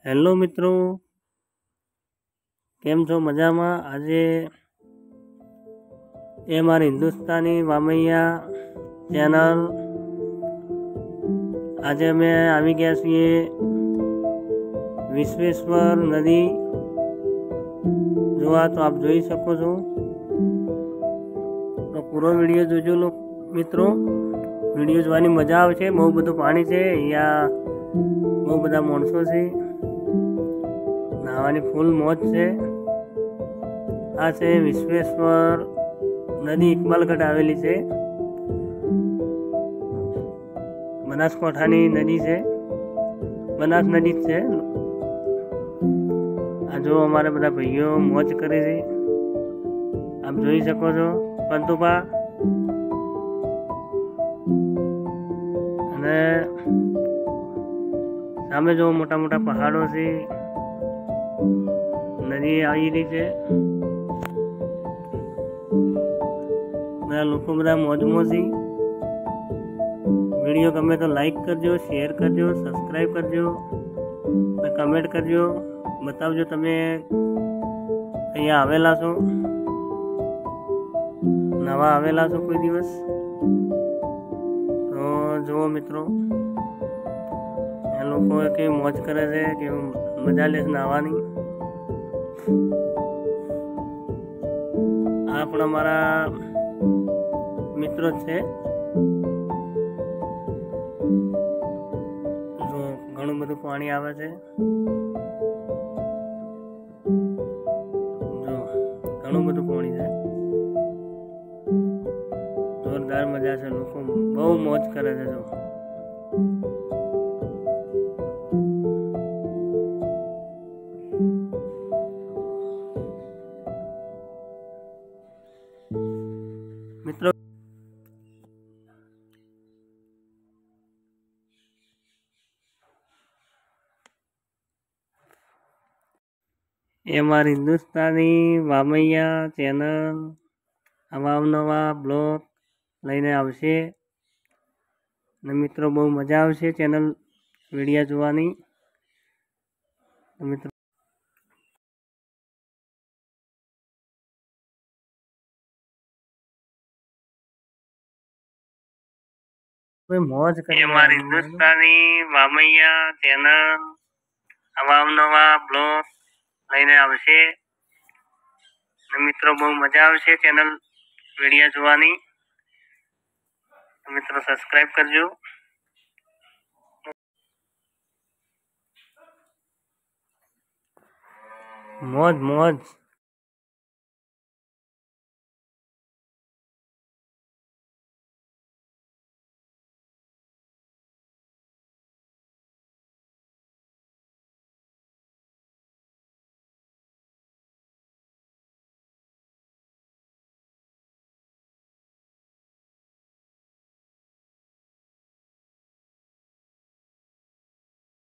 Hello મિત્રો, કેમ છો? મજામાં? આજે એ મારી હિન્દુસ્તાની વામૈયા ચેનલ આજે અમે આવી ગયા છીએ વિશ્વેશ્વર નદી જોવા. તો આપ જોઈ શકો છો. તો પૂરો વિડીયો જોજો મિત્રો. વિડીયો જોવાની મજા આવશે. બહુ બધું પાણી છે અહીંયા, બહુ બધા માણસો છે, નાવાની ફૂલ મોજ છે. આ છે વિશ્વેશ્વર નદી, ઇકબાલગઢ આવેલી છે. બનાસકાંઠાની નદી છે, બનાસ નદી જ છે. આ જો અમારા બધા ભાઈઓ મોજ કરે છે, આપ જોઈ શકો છો. પંતુપા અને સામે જો મોટા મોટા પહાડો છે, નદી આવી રહી છે. બધા લોકો બધા મોજમાં છે. વિડીયો ગમે તો લાઈક કરજો, શેર કરજો, સબસ્ક્રાઈબ કરજો, કમેન્ટ કરજો. બતાવજો તમે અહીંયા આવેલા છો, નવા આવેલા છો કોઈ દિવસ. તો જુઓ મિત્રો, એ લોકો કેવી મોજ કરે છે, કેવી મજા લે છે નાહવાની. આ પણ અમારા મિત્રો છે. જો ઘણું બધું પાણી આવે છે. જો ઘણું બધું પાણી છે. જોરદાર મજા છે. લોકો બહુ મોજ કરે છે. જો મિત્રો, એ મારી હિન્દુસ્તાની વામૈયા ચેનલ અવાનવા બ્લોગ લઈને આવશે. અને મિત્રો, બહુ મજા આવશે ચેનલ વિડીયો જોવાની. તો મિત્રો, મોજ કરે. મારી હિન્દુસ્તાની વામૈયા ચેનલ અવાનવા બ્લોગ લઈને આવશે. મિત્રો, બહુ મજા આવશે ચેનલ વિડીયો જોવાની. મિત્રો, સબસ્ક્રાઈબ કરજો. મોજ મોજ.